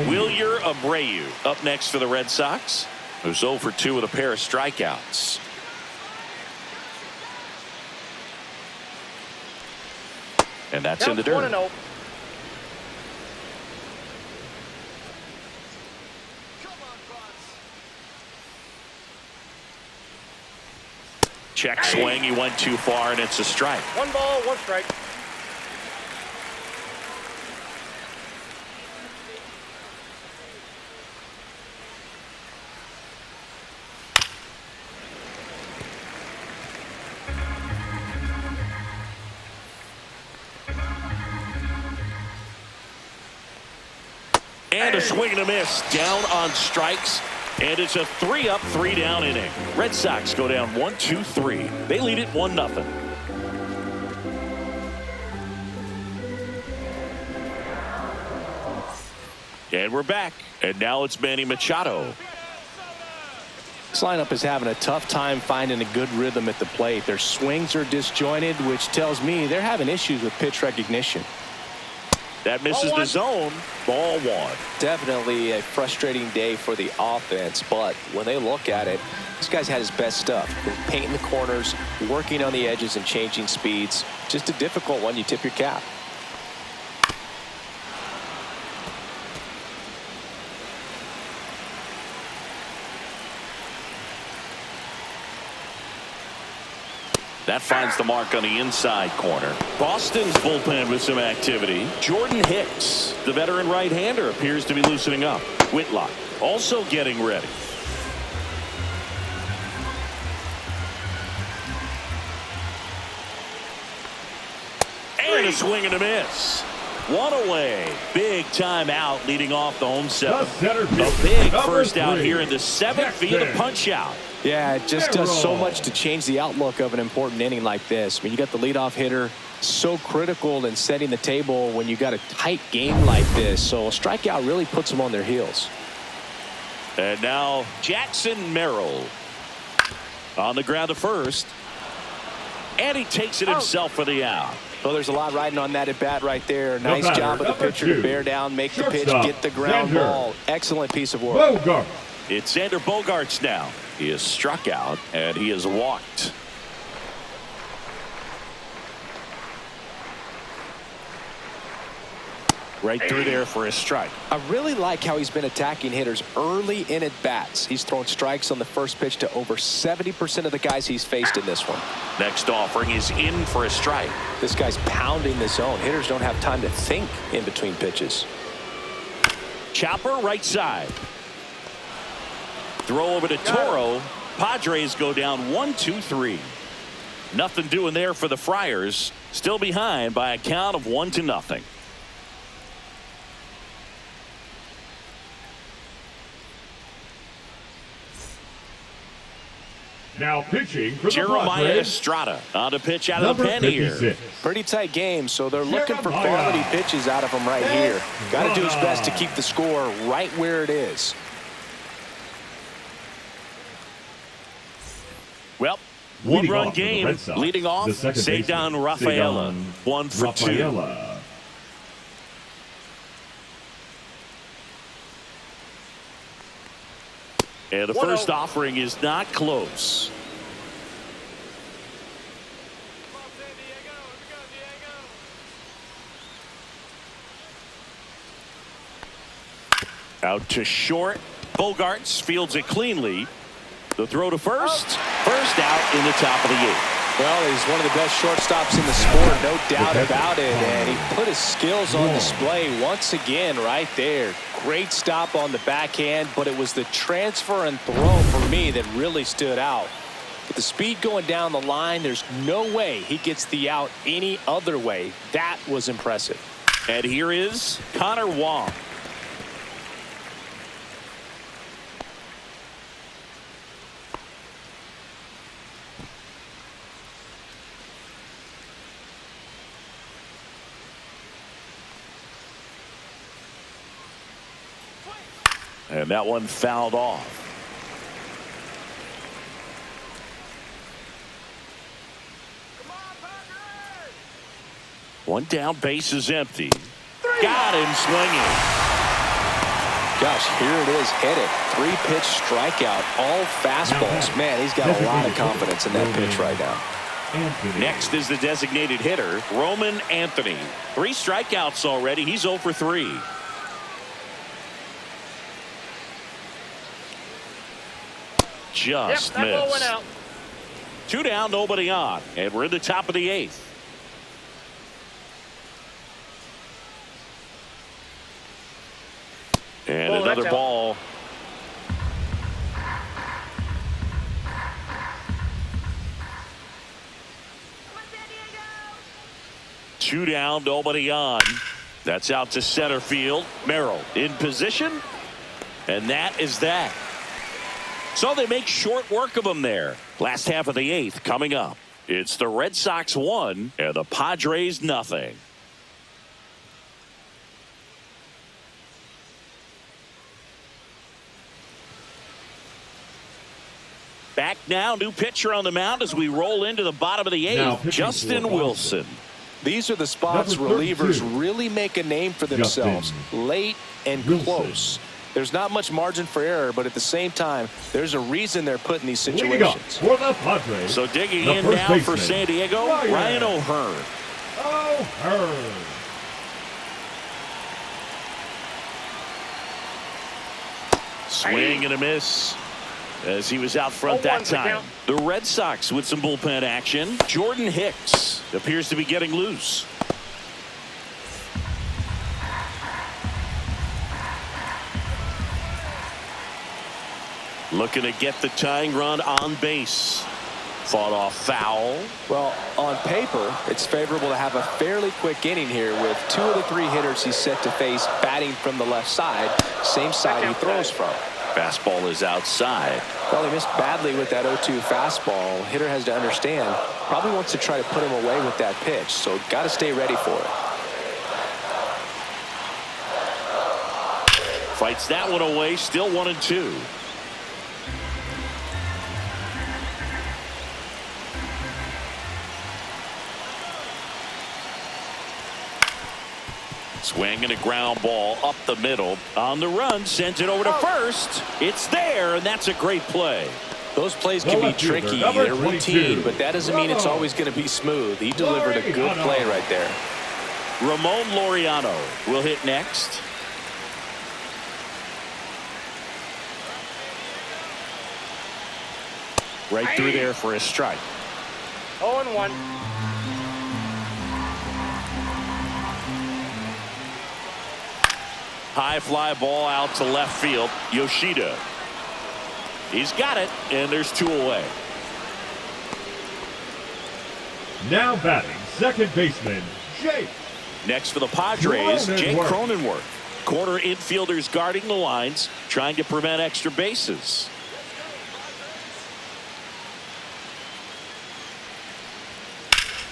Speaker 1: Wilyer Abreu up next for the Red Sox, who's 0 for 2 with a pair of strikeouts. And that's in the dirt.
Speaker 3: 1-0.
Speaker 1: Check swing. He went too far, and it's a strike.
Speaker 3: 1 ball, 1 strike.
Speaker 1: And a swing and a miss. Down on strikes. And it's a 3-up, 3-down inning. Red Sox go down 1-2-3. They lead it 1-0. And we're back. And now it's Manny Machado.
Speaker 2: This lineup is having a tough time finding a good rhythm at the plate. Their swings are disjointed, which tells me they're having issues with pitch recognition.
Speaker 1: That misses the zone. Ball 1.
Speaker 2: Definitely a frustrating day for the offense, but when they look at it, this guy's had his best stuff. Painting the corners, working on the edges, and changing speeds. Just a difficult one. You tip your cap.
Speaker 1: That finds the mark on the inside corner. Boston's bullpen with some activity. Jordan Hicks, the veteran right-hander, appears to be loosening up. Whitlock also getting ready. And a swing and a miss. One away. Big time out leading off the home seventh. A big first out here in the 7th via the punch out.
Speaker 2: Yeah, it just does so much to change the outlook of an important inning like this. I mean, you got the leadoff hitter, so critical in setting the table when you got a tight game like this. So a strikeout really puts them on their heels.
Speaker 1: And now Jackson Merrill on the ground to first. And he takes it himself for the out.
Speaker 5: Well, there's a lot riding on that at bat right there. Nice job of the pitcher to bear down, make the pitch, get the ground ball. Excellent piece of work.
Speaker 4: Bogart.
Speaker 1: It's Xander Bogaerts now. He is struck out and he is walked. Right through there for a strike.
Speaker 5: I really like how he's been attacking hitters early in at bats. He's thrown strikes on the first pitch to over 70% of the guys he's faced in this one.
Speaker 1: Next offering is in for a strike.
Speaker 5: This guy's pounding the zone. Hitters don't have time to think in between pitches.
Speaker 1: Chopper right side. Throw over to Toro. Padres go down 1-2-3. Nothing doing there for the Friars. Still behind by a count of 1-0.
Speaker 4: Now pitching for the
Speaker 1: Jeremiah
Speaker 4: Padres,
Speaker 1: Estrada on a pitch out of the pen
Speaker 4: 56.
Speaker 1: here.
Speaker 5: Pretty tight game, so they're looking for quality pitches out of him right here. Got to do his best to keep the score right where it is.
Speaker 1: Well,
Speaker 4: Leading
Speaker 1: one-run
Speaker 4: off for the
Speaker 1: game.
Speaker 4: Red Sox,
Speaker 1: Leading off,
Speaker 4: the second
Speaker 1: Cedar
Speaker 4: baseman,
Speaker 1: Rafaela.
Speaker 4: Cedar
Speaker 1: 1 for 2.
Speaker 4: Rafaela.
Speaker 1: And the first offering is not close. Out to short. Bogaerts fields it cleanly. The throw to first. First out in the top of the 8th.
Speaker 5: Well, he's one of the best shortstops in the sport, no doubt about it. And he put his skills on display once again right there. Great stop on the backhand, but it was the transfer and throw for me that really stood out. With the speed going down the line, there's no way he gets the out any other way. That was impressive.
Speaker 1: And here is Connor Wong. And that one fouled off. One down, base is empty. Got him swinging.
Speaker 5: Gosh, here it is, hit it. 3-pitch strikeout, all fastballs. Man, he's got a lot of confidence in that pitch right now.
Speaker 1: Next is the designated hitter, Roman Anthony. 3 strikeouts already. He's 0 for 3. Just
Speaker 3: that ball went
Speaker 1: missed.
Speaker 3: out.
Speaker 1: 2 down, nobody on. And we're in the top of the 8th. And another ball. Two down, nobody on. That's out to center field. Merrill in position. And that is that. So they make short work of them there. Last half of the 8th coming up. It's the Red Sox 1 and the Padres nothing. Back now, new pitcher on the mound as we roll into the bottom of the 8th. Justin Wilson.
Speaker 5: These are the spots relievers really make a name for themselves. Late and close. There's not much margin for error, but at the same time, there's a reason they're put in these situations.
Speaker 4: For the Padres,
Speaker 1: so digging in now for San Diego, Ryan O'Hearn. Swing and a miss as he was out front that time. The Red Sox with some bullpen action. Jordan Hicks appears to be getting loose. Looking to get the tying run on base. Fought off foul.
Speaker 5: Well, on paper, it's favorable to have a fairly quick inning here with 2 of the 3 hitters he's set to face batting from the left side, same side he throws from.
Speaker 1: Fastball is outside.
Speaker 5: Well, he missed badly with that 0-2 fastball. Hitter has to understand, probably wants to try to put him away with that pitch, so got to stay ready for it.
Speaker 1: Fights that one away, still 1-2. Swing and a ground ball up the middle. On the run, sends it over to first. It's there, and that's a great play.
Speaker 5: Those plays can be tricky. They're routine, but that doesn't mean it's always going to be smooth. He delivered a good play right there.
Speaker 1: Ramon Laureano will hit next. Right through there for a strike.
Speaker 3: 0-1.
Speaker 1: High fly ball out to left field. Yoshida. He's got it, and there's 2 away.
Speaker 4: Now batting, second baseman, Jake.
Speaker 1: Next for the Padres, Jake Cronenworth. Corner infielders guarding the lines, trying to prevent extra bases.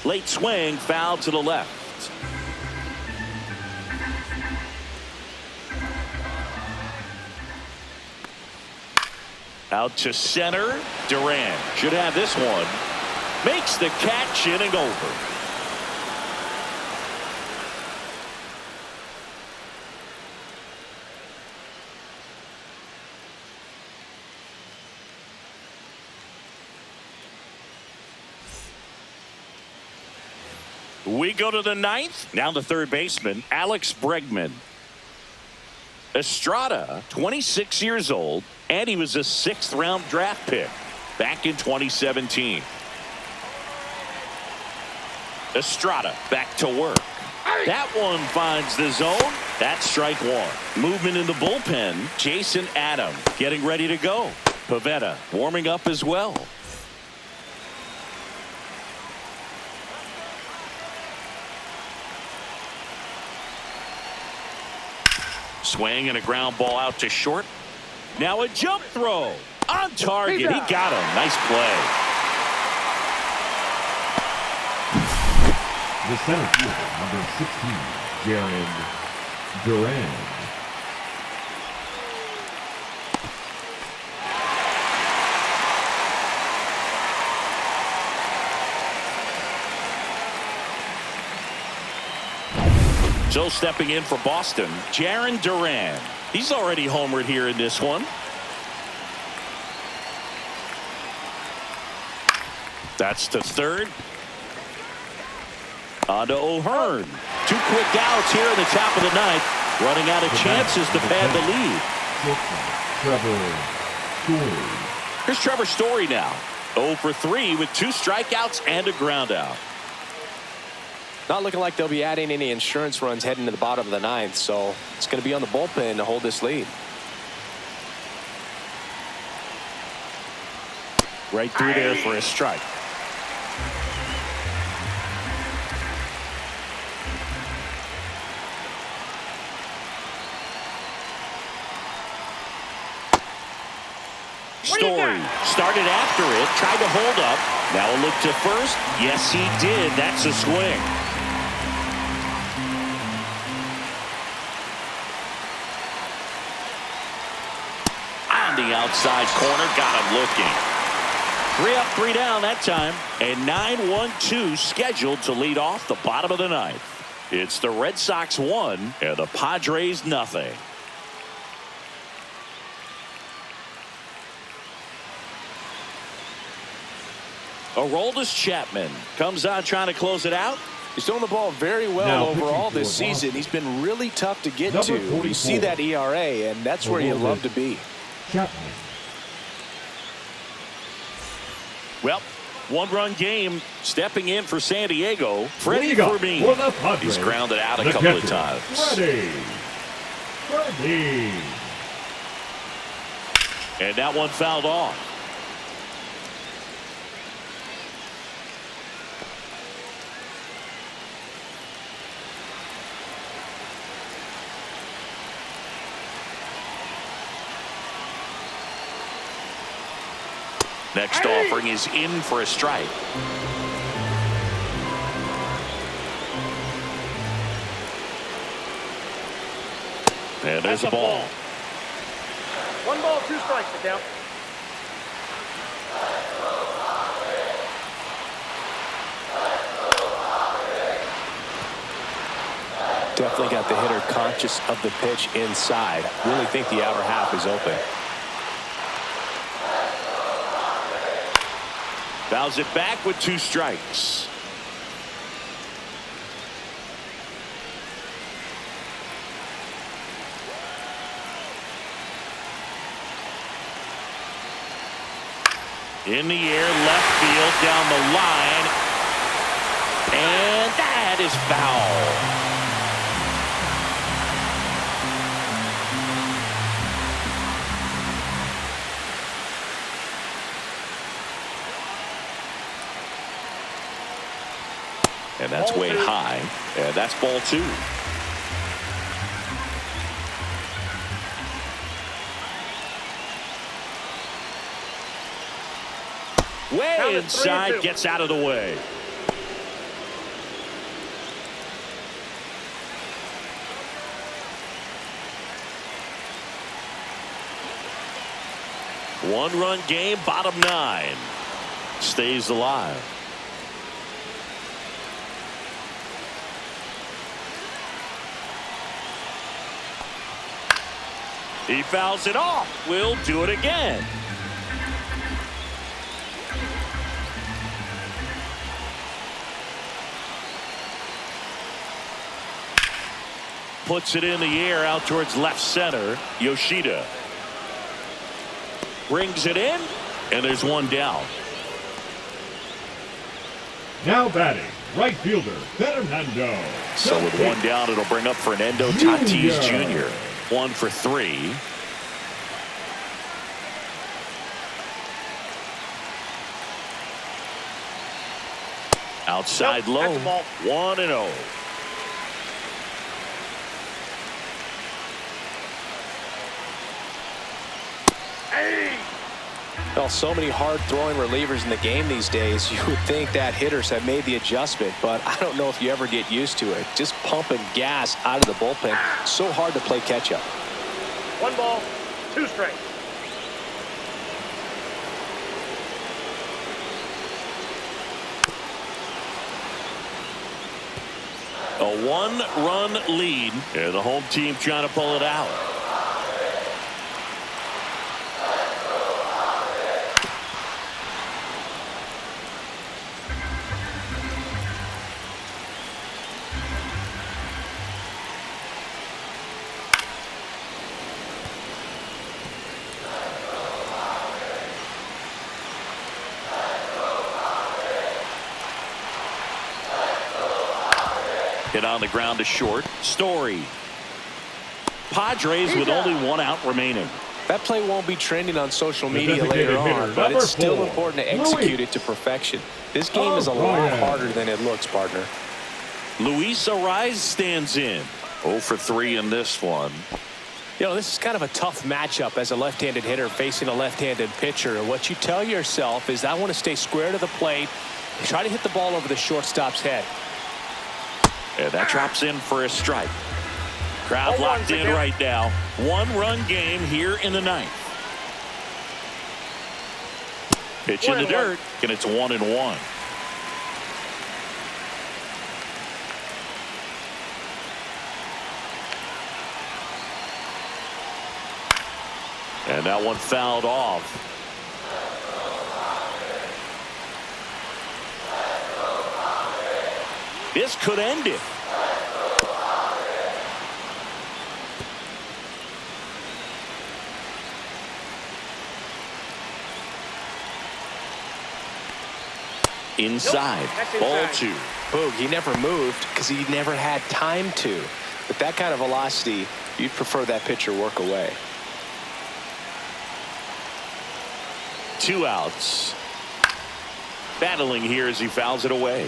Speaker 1: Late swing, foul to the left. Out to center. Duran should have this one. Makes the catch, inning over. We go to the 9th. Now the third baseman, Alex Bregman. Estrada, 26 years old, and he was a 6th-round draft pick back in 2017. Estrada back to work. That one finds the zone. That's strike 1. Movement in the bullpen. Jason Adam getting ready to go. Pivetta warming up as well. Swing and a ground ball out to short. Now a jump throw on target. He got him. Nice play.
Speaker 4: The center fielder, number 16, Jaron Duran.
Speaker 1: So stepping in for Boston, Jaron Duran. He's already homered here in this one. That's to third. On to O'Hearn. 2 quick outs here in the top of the 9th. Running out of chances to pad the lead.
Speaker 4: Trevor Story.
Speaker 1: Here's Trevor Story now. 0 for 3 with 2 strikeouts and a ground out.
Speaker 5: Not looking like they'll be adding any insurance runs heading to the bottom of the 9th, so it's going to be on the bullpen to hold this lead.
Speaker 1: Right through there for a strike. Story started after it, tried to hold up. Now a look to first. Yes, he did. That's a swing. On the outside corner, got him looking. 3 up, 3 down that time. And 9-1-2 scheduled to lead off the bottom of the 9th. It's the Red Sox 1 and the Padres nothing. Aroldis Chapman comes on trying to close it out.
Speaker 5: He's throwing the ball very well
Speaker 4: Now,
Speaker 5: overall this season. He's been really tough to get to. You see that ERA, and that's where you love to be.
Speaker 4: Chapman.
Speaker 1: Well, 1-run game. Stepping in for San Diego, Freddie
Speaker 4: For
Speaker 1: Fermin.
Speaker 4: the Padres,
Speaker 1: He's grounded out a
Speaker 4: the
Speaker 1: couple of
Speaker 4: catcher,
Speaker 1: times.
Speaker 4: Freddie.
Speaker 1: And that one fouled off. Next offering is in for a strike. And there's a ball.
Speaker 3: 1 ball, 2 strikes to count.
Speaker 5: Definitely got the hitter conscious of the pitch inside. Really think the outer half is open.
Speaker 1: Fouls it back with 2 strikes. In the air, left field, down the line. And that is foul. And that's way high. And that's ball 2. Way inside, gets out of the way. One-run game, bottom 9. Stays alive. He fouls it off. We'll do it again. Puts it in the air out towards left center. Yoshida brings it in, and there's one down.
Speaker 4: Now batting, right fielder, Fernando.
Speaker 1: So with one down, it'll bring up Fernando Tatis Jr. 1 for 3. Outside low, 1-0.
Speaker 5: Well, so many hard-throwing relievers in the game these days. You would think that hitters have made the adjustment, but I don't know if you ever get used to it. Just pumping gas out of the bullpen. So hard to play catch-up.
Speaker 3: 1 ball, 2 strikes.
Speaker 1: A 1-run lead. And the home team trying to pull it out. Hit on the ground to short. Story. Padres with only 1 out remaining.
Speaker 5: That play won't be trending on social media later on, but it's still important to execute it to perfection. This game is a lot harder than it looks, partner.
Speaker 1: Luis Arraez stands in. 0 for 3 in this one.
Speaker 5: You know, this is kind of a tough matchup as a left-handed hitter facing a left-handed pitcher. And what you tell yourself is, I want to stay square to the plate, try to hit the ball over the shortstop's head.
Speaker 1: And that drops in for a strike. Crowd locked in right now. 1-run game here in the 9th. Pitch in the dirt, and it's 1-1. And that one fouled off. This could end it. Inside. Ball 2.
Speaker 5: Boog, he never moved because he never had time to. With that kind of velocity, you'd prefer that pitcher work away.
Speaker 1: 2 outs. Battling here as he fouls it away.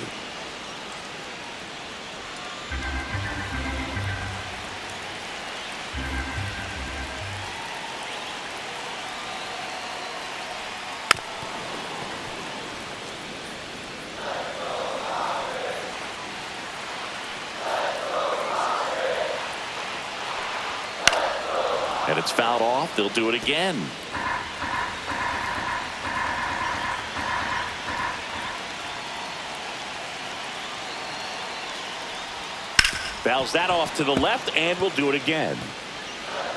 Speaker 1: And it's fouled off. They'll do it again. Fouls that off to the left, and will do it again.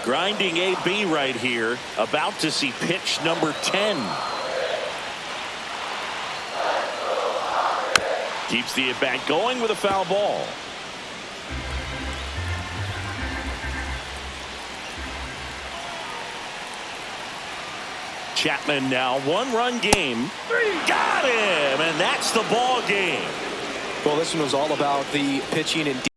Speaker 1: Grinding AB right here, about to see pitch number 10. Keeps the at-bat going with a foul ball. Chapman now, one-run game. Got him, and that's the ball game.
Speaker 5: Well, this one was all about the pitching and